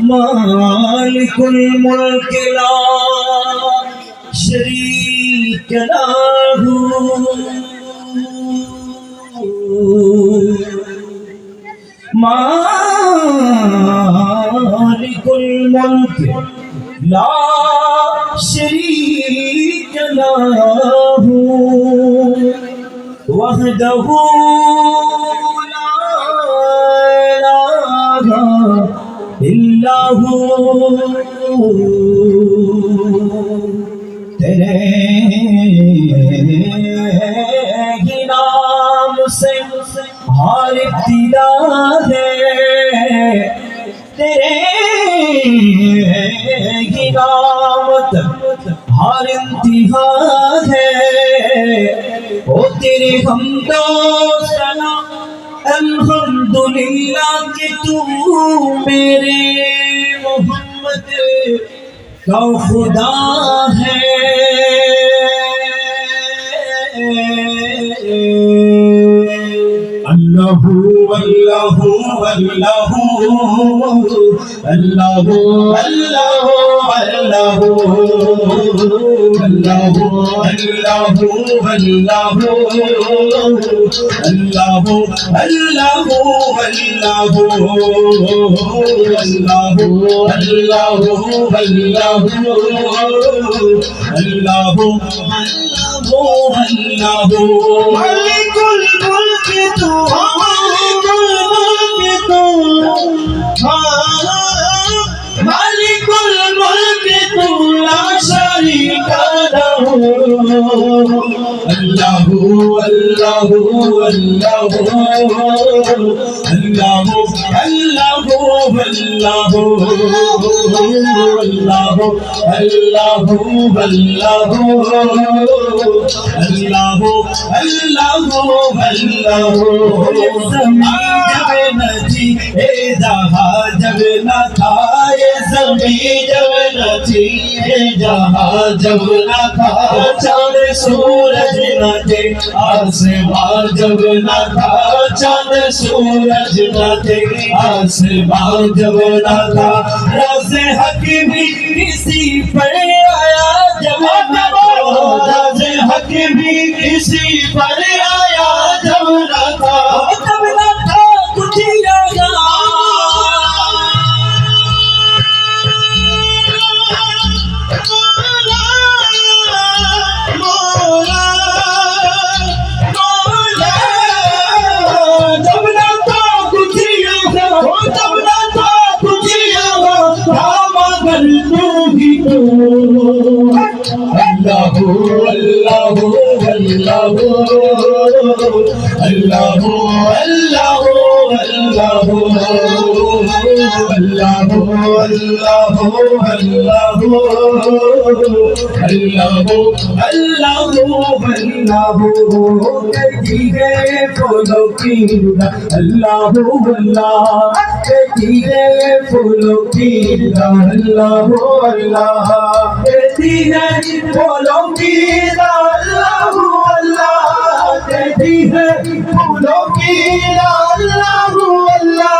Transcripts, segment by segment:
मालिकुल मुल्क ला शरीक लहू मालिकुल मुल्क ला शरीक लहू वहदहू ला इलाहा इल्लहू तेरे ही नाम से हर इब्तिदा है, तेरे ही नाम तक हर इंतहा है। ओ तेरे हमदो सना अल्हम्दुलिल्लाह कि तू मेरे मोहम्मद का खुदा है। अल्लाहु अल्लाहु अल्लाहु अल्लाहु अल्लाहु अल्लाहु अल्लाहु अल्लाहु अल्लाहु अल्लाहु अल्लाहु अल्लाहु अल्लाहु अल्लाहु अल्लाहु अल्लाहु मालिकुल मुल्क तू मालिकुल मुल्क तू मालिकुल मुल्क तू ला शरीक लहू। अल्लाहु अल्लाहु अल्लाहु अल्लाहु अल्लाहु अल्लाहु अल्लाहु अल्लाहु अल्लाहु अल्लाहु अल्लाहु अल्लाहु ज़मीन जब न थी ए जहां जब न था, ये ज़मीन जब न थी ए जहां जब न था, चाँद सूरज न थे आसमां जब न था, चाँद सूरज न थे आसमां जब न था, राज़ हक भी किसी पर आया जब न था, राज़ हक भी किसी पर आया जब न था, तब न था कुछ याद अल्लाहु अल्लाहु अल्लाहु अल्लाहु अल्लाहु अल्लाहु अल्लाहु अल्लाहु अल्लाहु अल्लाहु अल्लाहु अल्लाहु कहती है फूलों की अल्लाहु अल्लाह, कहती है फूलों की अल्लाहु अल्लाह, कहती है फूलों की अल्लाहु अल्लाह, कहती है फूलों की अल्लाहु अल्लाह,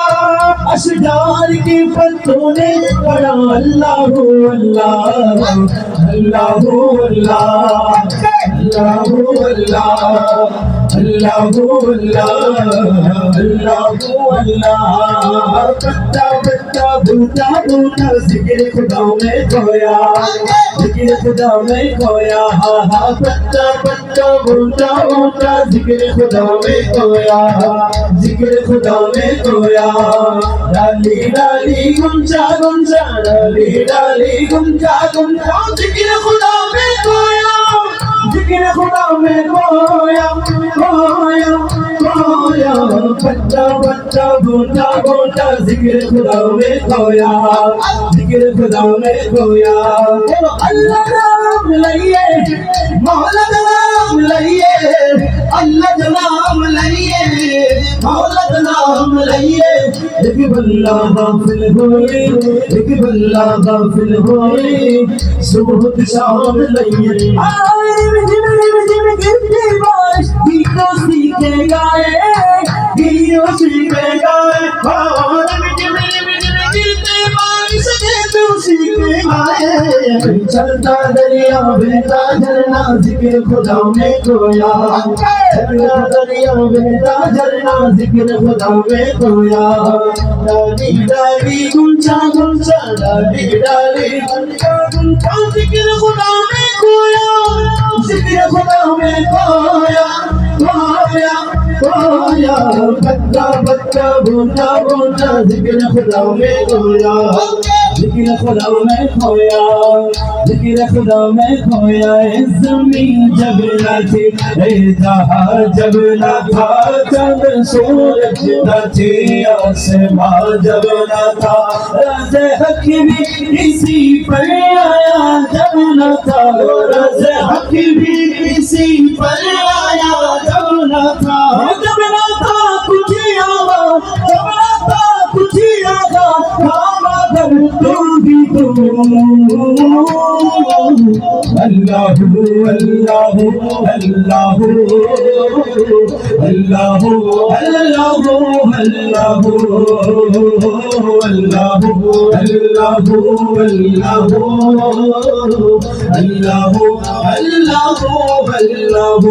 अशजार के पत्तों ने पढ़ा अल्लाहु अल्लाह अल्लाहु अल्लाह अल्लाहु अल्लाह अल्लाहु अल्लाह अल्लाहु अल्लाह। पत्ता पत्ता बूटा बूटा जिक्र खुदा में खोया, जिक्र खुदा में खोया, हा हा पत्ता पत्ता बूटा बूटा जिक्र खुदा में खोया, जिक्र खुदा में खोया। डाली डाली गुंजा गुंजा डाली डाली गुंजा गुंजा जिक्र खुदा में खोया, जिक्र खुदा में खोया खोया खोया बच्चा बच्चा बूटा बूटा जिक्र खुदा में खोया जिक्र खुदा में खोया अल्लाह नाम लइए मौला का नाम लइए अल्लाह का नाम लइए मौला का नाम लइए एक बल्ला गाफिल होए एक बल्ला गाफिल होए सुबह की शाम लइए आए रिम झिम गिरती बारिश गीतो सीखे गाए गीतो सीखे गाए रिम झिम गिरती बारिश गीतो सीखे गाए चलता दरिया बहता झरना जिक्र खुदा में खोया चलता दरिया बहता झरना जिक्र खुदा में खोया डाली डाली गुंचा गुंचा डाली डाली गुंचा गुंचा जिक्र खुदा में खोया जिक्र खुदा में खोया खोया खोया बच्चा बच्चा बूटा बूटा जिक्र खुदा में खोया जिक्र खुदा में खोया जिक्र खुदा में खोया ज़मीन जब न थी जहाँ जब न था चंद सूरज न थी आसमां जब न था रज़ हक भी इसी पर आया जब न था रज़ हक भी इसी पर आया जब न था कुछ आवा जब न था कुछ आवा तू भी तू अल्लाह अल्लाह अल्लाह अल्लाह अल्लाह अल्लाह अल्लाह अल्लाह अल्लाह अल्लाह अल्लाह